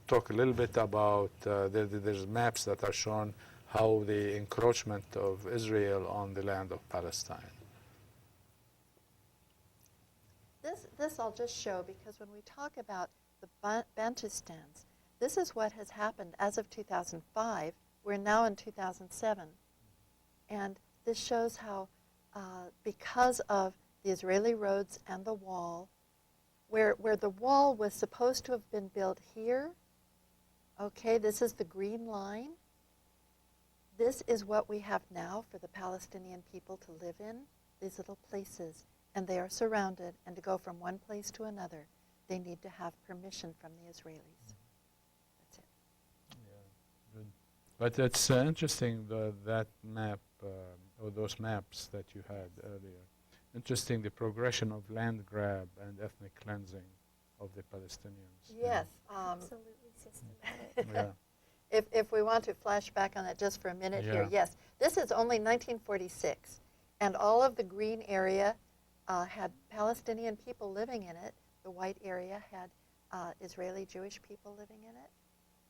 Speaker 1: talk a little bit about, there's maps that are shown how the encroachment of Israel on the land of Palestine.
Speaker 4: This I'll just show, because when we talk about the Bantustans, this is what has happened as of 2005. We're now in 2007. And this shows how, because of the Israeli roads and the wall, where the wall was supposed to have been built here. Okay, this is the green line. This is what we have now for the Palestinian people to live in, these little places. And they are surrounded, and to go from one place to another, they need to have permission from the Israelis. That's it.
Speaker 1: Yeah, good. But it's interesting, that map, or those maps that you had earlier. Interesting, the progression of land grab and ethnic cleansing of the Palestinians.
Speaker 4: Yes.
Speaker 5: Absolutely systematic.
Speaker 1: Yeah.
Speaker 4: If we want to flash back on that just for a minute here,
Speaker 1: Yeah.
Speaker 4: yes. This is only 1946, and all of the green area had Palestinian people living in it. The white area had Israeli Jewish people living in it.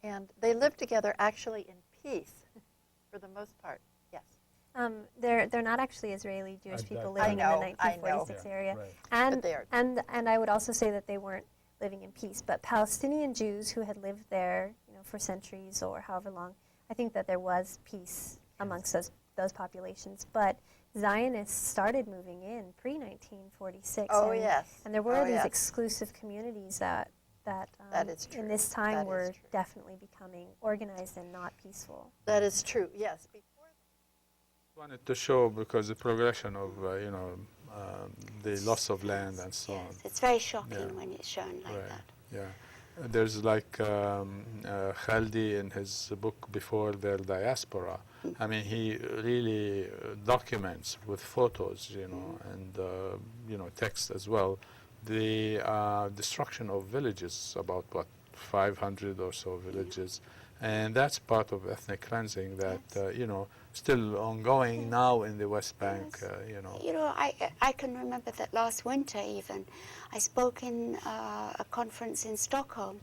Speaker 4: And they lived together actually in peace for the most part. Yes.
Speaker 5: They're not actually Israeli Jewish
Speaker 1: At
Speaker 5: people
Speaker 1: that
Speaker 5: living
Speaker 4: time.
Speaker 5: in the
Speaker 4: I know.
Speaker 5: 1946
Speaker 1: Yeah,
Speaker 5: area.
Speaker 1: right.
Speaker 5: And,
Speaker 4: But they are.
Speaker 5: and I would also say that they weren't living in peace. But Palestinian Jews who had lived there, for centuries or however long, I think that there was peace amongst those populations. But Zionists started moving in pre-1946.
Speaker 4: Oh,
Speaker 5: and,
Speaker 4: yes.
Speaker 5: And there were
Speaker 4: Oh,
Speaker 5: these
Speaker 4: yes.
Speaker 5: exclusive communities that
Speaker 4: That is true.
Speaker 5: in this
Speaker 4: That
Speaker 5: time
Speaker 4: is
Speaker 5: were
Speaker 4: true.
Speaker 5: definitely becoming organized and not peaceful.
Speaker 4: That is true, yes. Before
Speaker 1: Wanted to show, because the progression of, the loss of land and so on.
Speaker 2: Yes, it's very shocking
Speaker 1: Yeah.
Speaker 2: when it's shown like
Speaker 1: Right.
Speaker 2: that.
Speaker 1: Yeah, there's like Khaldi in his book Before Their Diaspora. I mean, he really documents with photos, and text as well, the destruction of villages, about 500 or so villages, and that's part of ethnic cleansing that still ongoing now in the West Bank.
Speaker 2: Yes. I can remember that last winter even, I spoke in a conference in Stockholm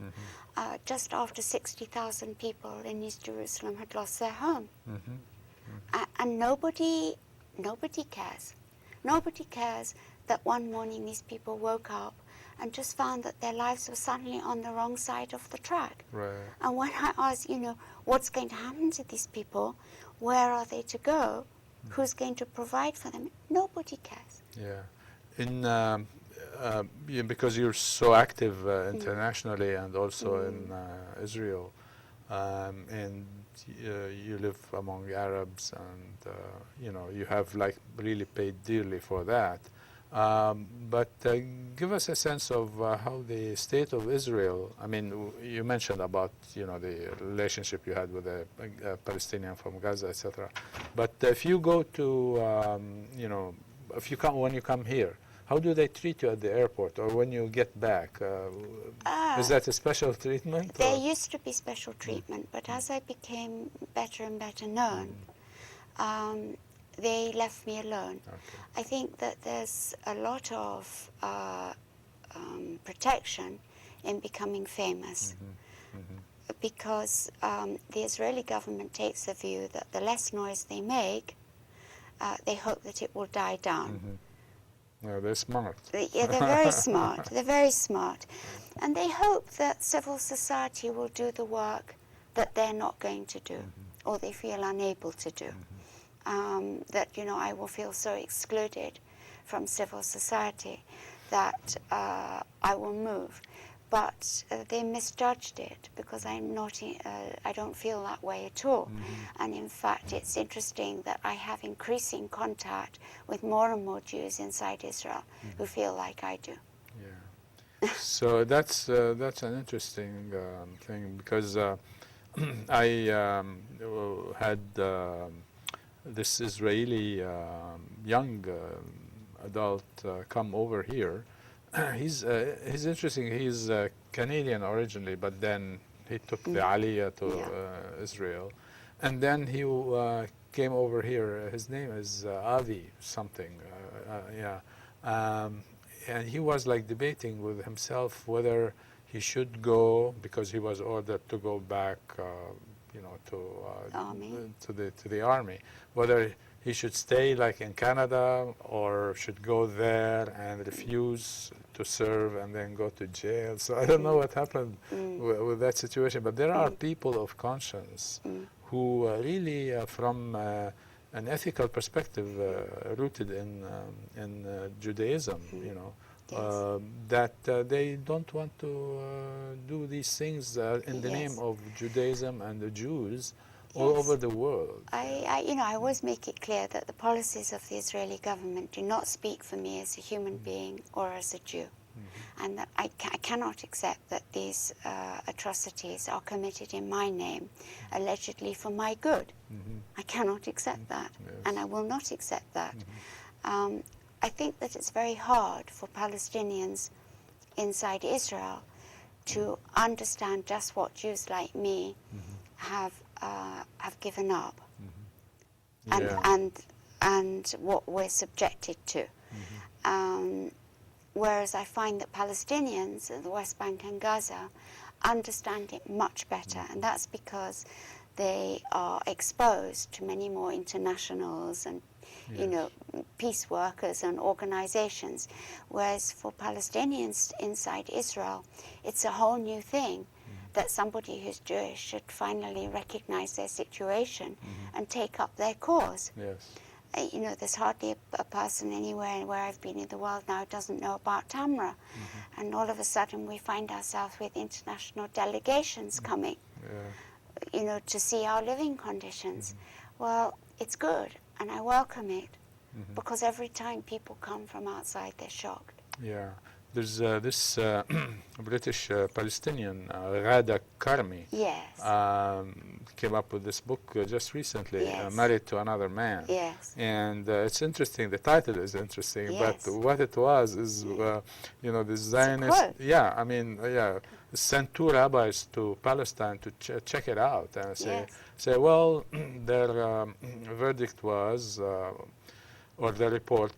Speaker 2: just after 60,000 people in East Jerusalem had lost their home. And nobody cares. Nobody cares that one morning these people woke up and just found that their lives were suddenly on the wrong side of the track.
Speaker 1: Right.
Speaker 2: And when I asked, what's going to happen to these people, where are they to go, who's going to provide for them, nobody cares.
Speaker 1: Yeah. Because you're so active internationally and also in Israel, and you live among Arabs, and you have really paid dearly for that. But give us a sense of how the state of Israel, I mean, you mentioned about, the relationship you had with a Palestinian from Gaza, etc. But if you go to, when you come here, how do they treat you at the airport or when you get back? Is that a special treatment?
Speaker 2: There used to be special treatment, but as I became better and better known, they left me alone.
Speaker 1: Okay.
Speaker 2: I think that there's a lot of protection in becoming famous because the Israeli government takes the view that the less noise they make, they hope that it will die down.
Speaker 1: No, they're smart.
Speaker 2: Yeah, they're very smart. They're very smart. And they hope that civil society will do the work that they're not going to do or they feel unable to do. That, I will feel so excluded from civil society that I will move. But they misjudged it because I don't feel that way at all. And in fact, it's interesting that I have increasing contact with more and more Jews inside Israel who feel like I do.
Speaker 1: Yeah. So that's an interesting thing because I had this Israeli young adult come over here. He's interesting. He's Canadian originally, but then he took the Aliyah to Israel, and then he came over here. His name is Avi something, and he was debating with himself whether he should go because he was ordered to go back, to the army, whether he should stay in Canada or should go there and refuse to serve and then go to jail. So I don't know what happened with that situation, but there are people of conscience who really from an ethical perspective rooted in Judaism, you know, that they don't want to do these things in the name of Judaism and the Jews all over the world.
Speaker 2: I always make it clear that the policies of the Israeli government do not speak for me as a human being or as a Jew. And that I cannot accept that these atrocities are committed in my name, allegedly for my good. I cannot accept that, and I will not accept that. I think that it's very hard for Palestinians inside Israel to understand just what Jews like me have given up, and what we're subjected to. Whereas I find that Palestinians in the West Bank and Gaza understand it much better, and that's because they are exposed to many more internationals and you know, peace workers and organizations, whereas for Palestinians inside Israel, it's a whole new thing that somebody who's Jewish should finally recognize their situation and take up their cause. You know, there's hardly a person anywhere where I've been in the world now who doesn't know about Tamra. And all of a sudden we find ourselves with international delegations coming, you know, to see our living conditions. Well, it's good, and I welcome it, because every time people come from outside, they're shocked.
Speaker 1: There's this British Palestinian, Ghada Karmi, came up with this book just recently, Married to Another Man. And it's interesting, the title is interesting, but what it was is, you know, the Zionist, sent two rabbis to Palestine to check it out and say, well, their verdict was, or the report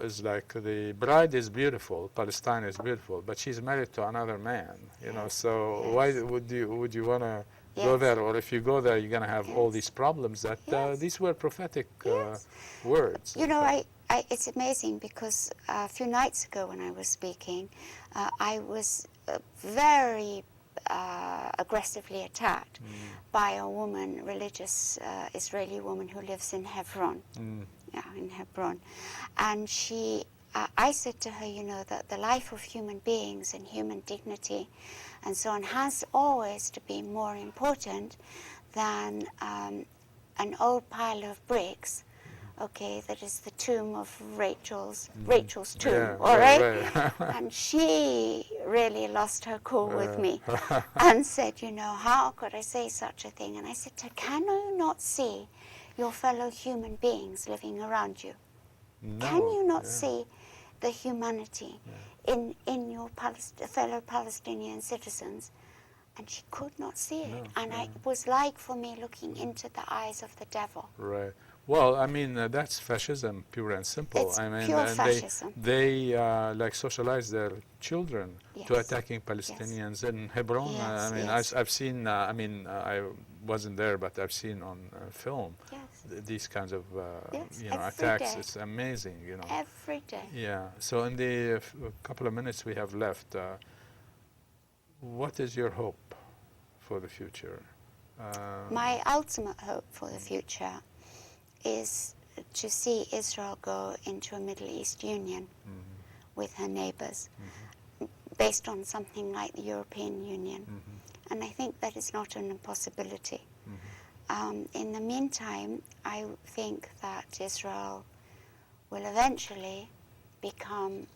Speaker 1: is like, the bride is beautiful, Palestine is beautiful, but she's married to another man, you know, so why would you want to go there? Or if you go there, you're going to have all these problems that these were prophetic words.
Speaker 2: You know, it's amazing, because a few nights ago when I was speaking, I was very aggressively attacked by a woman, religious Israeli woman who lives in Hebron. In Hebron. And I said to her, you know, that the life of human beings and human dignity and so on has always to be more important than an old pile of bricks, that is the tomb of Rachel's tomb, all right? And she really lost her cool with me and said, you know, how could I say such a thing? And I said to her, can you not see your fellow human beings living around you? Can you not see the humanity in your fellow Palestinian citizens? And she could not see it. It was like for me looking into the eyes of the devil.
Speaker 1: Well, I mean, that's fascism, pure and simple.
Speaker 2: It's
Speaker 1: I mean,
Speaker 2: pure fascism.
Speaker 1: They like socialize their children to attacking Palestinians in Hebron. I've seen. I wasn't there, but I've seen on film these kinds of attacks. It's amazing, you know.
Speaker 2: Every day.
Speaker 1: So in the couple of minutes we have left, what is your hope for the future?
Speaker 2: My ultimate hope for the future is to see Israel go into a Middle East union with her neighbors, based on something like the European Union. And I think that is not an impossibility. In the meantime, I think that Israel will eventually become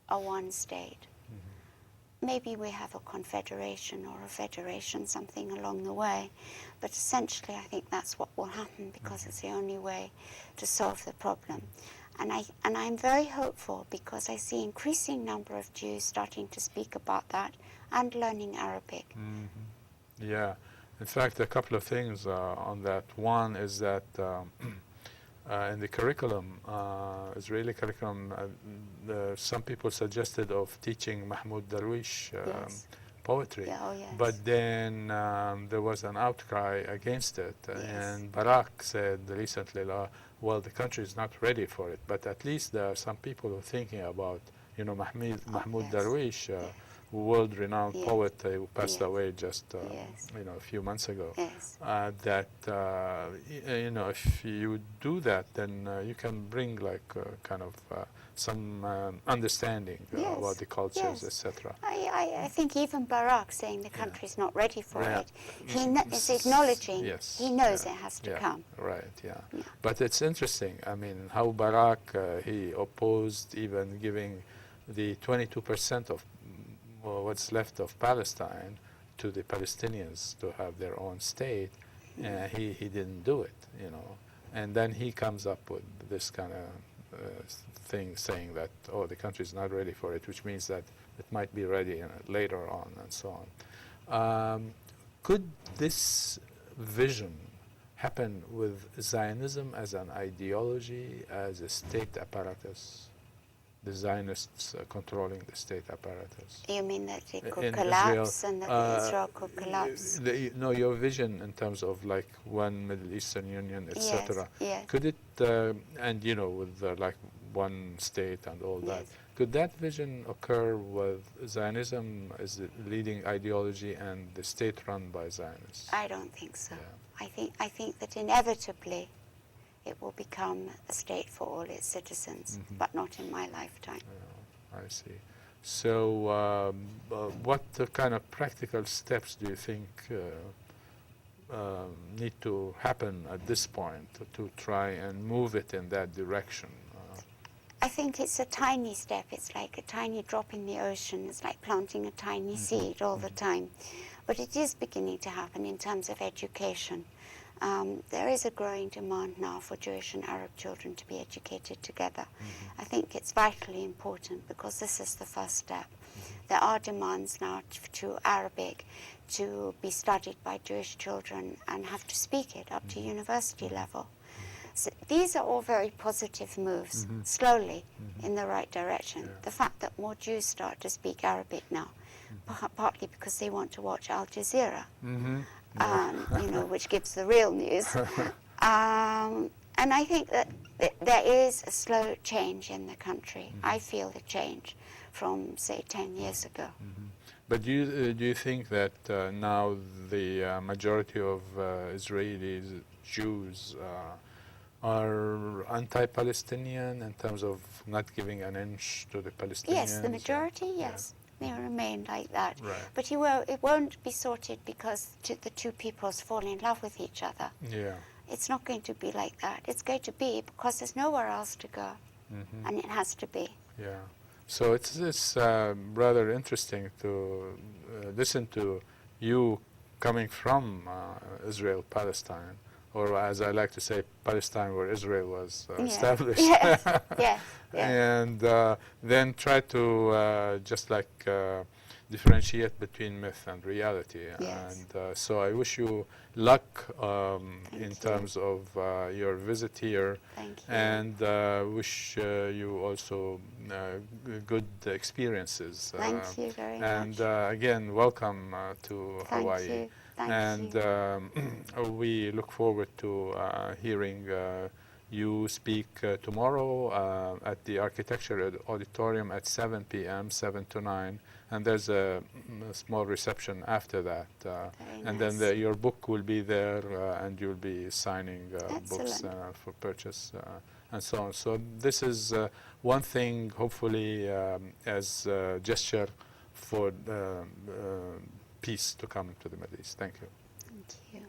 Speaker 2: a one state. Maybe we have a confederation or a federation, something along the way, but essentially I think that's what will happen, because it's the only way to solve the problem. And I'm very hopeful, because I see increasing number of Jews starting to speak about that and learning Arabic.
Speaker 1: In fact, a couple of things on that. One is that in the curriculum, Israeli curriculum, some people suggested of teaching Mahmoud Darwish poetry, but then there was an outcry against it, and Barak said recently, well, the country is not ready for it, but at least there are some people who are thinking about, you know, Mahmoud Darwish world-renowned
Speaker 2: Yes.
Speaker 1: poet who passed
Speaker 2: Yes.
Speaker 1: away just
Speaker 2: Yes.
Speaker 1: a few months ago.
Speaker 2: Yes.
Speaker 1: That if you do that, then you can bring like kind of some understanding
Speaker 2: Yes.
Speaker 1: about the cultures,
Speaker 2: Yes.
Speaker 1: etc.
Speaker 2: I think even Barak saying the country's not ready for
Speaker 1: Yeah.
Speaker 2: it, is acknowledging
Speaker 1: Yes.
Speaker 2: he knows
Speaker 1: Yeah.
Speaker 2: it has to
Speaker 1: Yeah.
Speaker 2: come.
Speaker 1: Right, yeah.
Speaker 2: Yeah.
Speaker 1: But it's interesting, I mean, how Barak, he opposed even giving the 22% of what's left of Palestine to the Palestinians to have their own state. He didn't do it, you know. And then he comes up with this kind of thing saying that, oh, the country's not ready for it, which means that it might be ready later on and so on. Could this vision happen with Zionism as an ideology, as a state apparatus? The Zionists controlling the state apparatus.
Speaker 2: You mean that it could
Speaker 1: In
Speaker 2: collapse
Speaker 1: Israel,
Speaker 2: and that Israel could collapse?
Speaker 1: No, your vision in terms of like one Middle Eastern Union, etc.
Speaker 2: Yes.
Speaker 1: Could it, and you know, with like one state and all that,
Speaker 2: Yes.
Speaker 1: could that vision occur with Zionism as the leading ideology and the state run by Zionists?
Speaker 2: I don't think so.
Speaker 1: Yeah.
Speaker 2: I think that inevitably it will become a state for all its citizens, but not in my lifetime.
Speaker 1: I see. So what kind of practical steps do you think need to happen at this point to try and move it in that direction?
Speaker 2: I think it's a tiny step. It's like a tiny drop in the ocean. It's like planting a tiny seed all the time. But it is beginning to happen in terms of education. There is a growing demand now for Jewish and Arab children to be educated together. I think it's vitally important because this is the first step. There are demands now to Arabic to be studied by Jewish children and have to speak it up to university level. So these are all very positive moves, slowly in the right direction.
Speaker 1: Yeah.
Speaker 2: The fact that more Jews start to speak Arabic now, partly because they want to watch Al Jazeera, you know, which gives the real news. And I think that there is a slow change in the country. I feel the change from, say, 10 years ago.
Speaker 1: But do you think that now the majority of Israeli Jews are anti-Palestinian in terms of not giving an inch to the Palestinians?
Speaker 2: Yes, the majority, yes. They remain like that.
Speaker 1: Right.
Speaker 2: But it won't be sorted because the two peoples fall in love with each other.
Speaker 1: Yeah.
Speaker 2: It's not going to be like that. It's going to be because there's nowhere else to go. And it has to be.
Speaker 1: Yeah. So it's rather interesting to listen to you coming from Israel, Palestine, or as I like to say, Palestine where Israel was established.
Speaker 2: Yes, yes.
Speaker 1: And then try to just like differentiate between myth and reality.
Speaker 2: Yes.
Speaker 1: And so I wish you luck in
Speaker 2: you.
Speaker 1: terms of your visit here.
Speaker 2: Thank you.
Speaker 1: And wish you also good experiences.
Speaker 2: Thank you very
Speaker 1: And
Speaker 2: much.
Speaker 1: again, welcome to
Speaker 2: Thank
Speaker 1: Hawaii.
Speaker 2: you. Thank
Speaker 1: And
Speaker 2: you.
Speaker 1: we look forward to hearing you speak tomorrow at the Architecture Auditorium at 7 p.m., 7 to 9. And there's a small reception after that. And
Speaker 2: nice.
Speaker 1: then your book will be there and you'll be signing books
Speaker 2: Excellent.
Speaker 1: for purchase and so on. So this is one thing, hopefully, as a gesture for peace to come to the Middle East. Thank you.
Speaker 2: Thank you.